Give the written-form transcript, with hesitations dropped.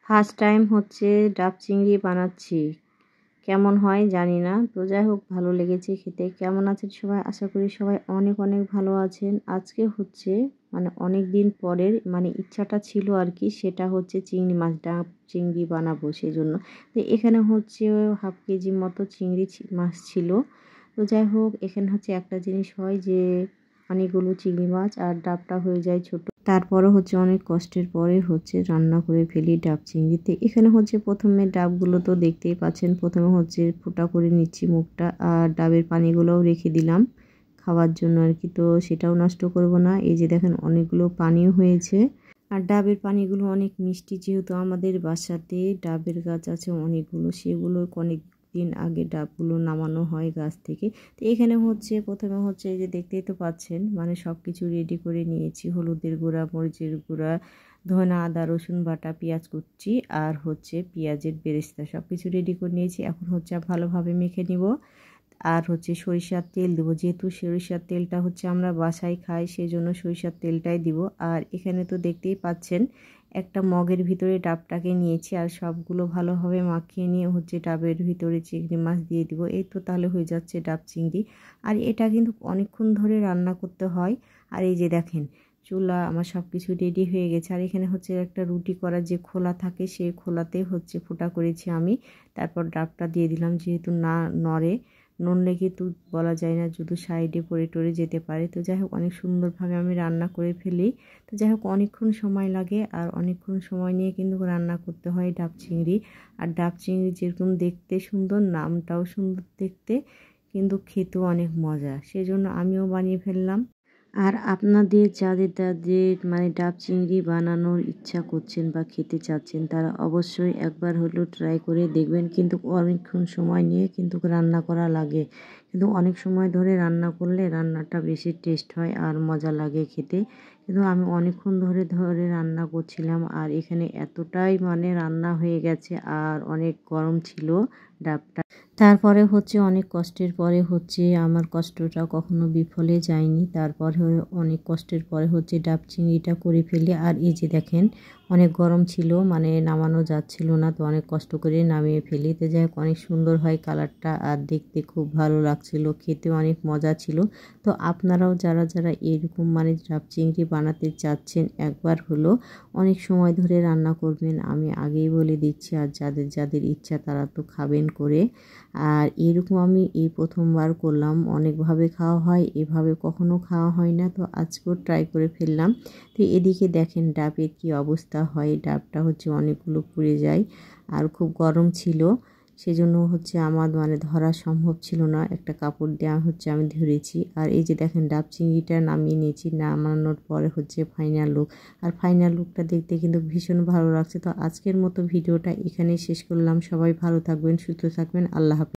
First time হচ্ছে ডাব চিংড়ি বানাচ্ছি। কেমন হয় জানি না, তো যাই হোক ভালো লেগেছে খেতে। কেমন আছেন সবাই? আশা করি সবাই অনেক অনেক ভালো আছেন। আজকে হচ্ছে অনেক দিন পরের ইচ্ছাটা ছিল আর কি, সেটা হচ্ছে চিংড়ি মাছ, ডাব চিংড়ি বানাবো সেজন্য। তো এখানে হচ্ছে হাফ কেজি মতো চিংড়ি মাছ ছিল। তো যাই হোক, এখানে হচ্ছে একটা জিনিস হয় যে অনেকগুলো চিংড়ি মাছ আর ডাবটা হয়ে যায় ছোট। তারপরে হচ্ছে অনেক কষ্টের পরে হচ্ছে রান্না করে ফেলি ডাব চিংড়িতে। এখানে হচ্ছে প্রথমে ডাবগুলো তো দেখতেই পাচ্ছেন, প্রথমে হচ্ছে ফোঁটা করে নিচ্ছি মুখটা, আর ডাবের পানিগুলোও রেখে দিলাম খাওয়ার জন্য আর কি, তো সেটাও নষ্ট করব না। এই যে দেখেন অনেকগুলো পানিও হয়েছে, আর ডাবের পানিগুলো অনেক মিষ্টি, যেহেতু আমাদের বাসাতে ডাবের গাছ আছে অনেকগুলো, সেগুলো অনেক দিন আগে ডাবগুলো নামানো হয় গাছ থেকে। তো এখানে হচ্ছে প্রথমে হচ্ছে এই যে দেখতেই তো পাচ্ছেন, সব কিছু রেডি করে নিয়েছি। হলুদের গুঁড়া, মরিচের গুঁড়া, ধনা, আদা, রসুন বাটা, পেঁয়াজ কুচি আর হচ্ছে পেঁয়াজের বেরেস্তা, সব কিছু রেডি করে নিয়েছি। এখন হচ্ছে ভালোভাবে মেখে নিব। আর হচ্ছে সরিষার তেল দেবো, যেহেতু সরিষার তেলটা হচ্ছে আমরা বাসায় খাই, সেজন্য সরিষার তেলটাই দিব। আর এখানে তো দেখতেই পাচ্ছেন একটা মগের ভিতরে ডাবটাকে নিয়েছি, আর সবগুলো ভালোভাবে মাখিয়ে নিয়ে হচ্ছে ডাবের ভিতরে চিংড়ি মাছ দিয়ে দিব। এই তো তাহলে হয়ে যাচ্ছে ডাব চিংড়ি। আর এটা কিন্তু অনেকক্ষণ ধরে রান্না করতে হয়। আর এই যে দেখেন চুলা আমার সব কিছু রেডি হয়ে গেছে। আর এখানে হচ্ছে একটা রুটি করার যে খোলা থাকে, সেই খোলাতে হচ্ছে ফুটা করেছি আমি। তারপর ডাবটা দিয়ে দিলাম, যেহেতু না নড়ে, নড়লে কিন্তু বলা যায় না, শুধু সাইডে পড়ে টরে যেতে পারে। তো যাই হোক অনেক সুন্দরভাবে আমি রান্না করে ফেলি। তো যাই হোক অনেকক্ষণ সময় লাগে, আর অনেকক্ষণ সময় নিয়ে কিন্তু রান্না করতে হয় ডাব চিংড়ি। আর ডাব চিংড়ি যেরকম দেখতে সুন্দর, নামটাও সুন্দর দেখতে, কিন্তু খেতেও অনেক মজা, সেজন্য আমিও বানিয়ে ফেললাম। আর আপনাদের যাদের যাদের ডাব চিংড়ি বানানোর ইচ্ছা করছেন বা খেতে চাচ্ছেন, তারা অবশ্যই একবার হলেও ট্রাই করে দেখবেন। কিন্তু অনেকক্ষণ সময় নিয়ে কিন্তু রান্না করা লাগে, কিন্তু অনেক সময় ধরে রান্না করলে রান্নাটা বেশি টেস্ট হয় আর মজা লাগে খেতে। কিন্তু আমি অনেকক্ষণ ধরে রান্না করছিলাম, আর এখানে এতটাই রান্না হয়ে গেছে, আর অনেক গরম ছিল ডাবটা। তারপরে হচ্ছে অনেক কষ্টের পরে হচ্ছে, আমার কষ্টটা কখনো বিফলে যায়নি। তারপরে অনেক কষ্টের পরে হচ্ছে ডাব চিংড়িটা করে ফেলি। আর এই যে দেখেন অনেক গরম ছিল, নামানো যাচ্ছিল না, তো অনেক কষ্ট করে নামিয়ে ফেলি। তো যাই হোক অনেক সুন্দর হয় কালারটা, আর দেখতে খুব ভালো লাগছিল, খেতে অনেক মজা ছিল। তো আপনারাও যারা যারা এরকম ডাব চিংড়ি বানাতে চাচ্ছেন, একবার হলো অনেক সময় ধরে রান্না করবেন, আমি আগেই বলে দিচ্ছি। আর যাদের যাদের ইচ্ছা তারা তো খাবেন করে। আর এরকম আমি এই প্রথমবার করলাম, অনেকভাবে খাওয়া হয়, এভাবে কখনো খাওয়া হয় না, তো আজকেও ট্রাই করে ফেললাম। তো এদিকে দেখেন ডাবের কি অবস্থা হয়, ডাবটা হচ্ছে অনেকগুলো পুড়ে যায়, আর খুব গরম ছিল, সেজন্য হচ্ছে আমার ধরা সম্ভব ছিল না। একটা কাপড় দিয়ে হচ্ছে আমি ধরেছি। আর এই যে দেখেন ডাব চিংড়িটা নামিয়ে নিয়েছি, নামানোর পরে হচ্ছে ফাইনাল লুক। আর ফাইনাল লুকটা দেখতে কিন্তু ভীষণ ভালো লাগছে। তো আজকের মতো ভিডিওটা এখানেই শেষ করলাম। সবাই ভালো থাকবেন, সুস্থ থাকবেন, আল্লাহ হাফেজ।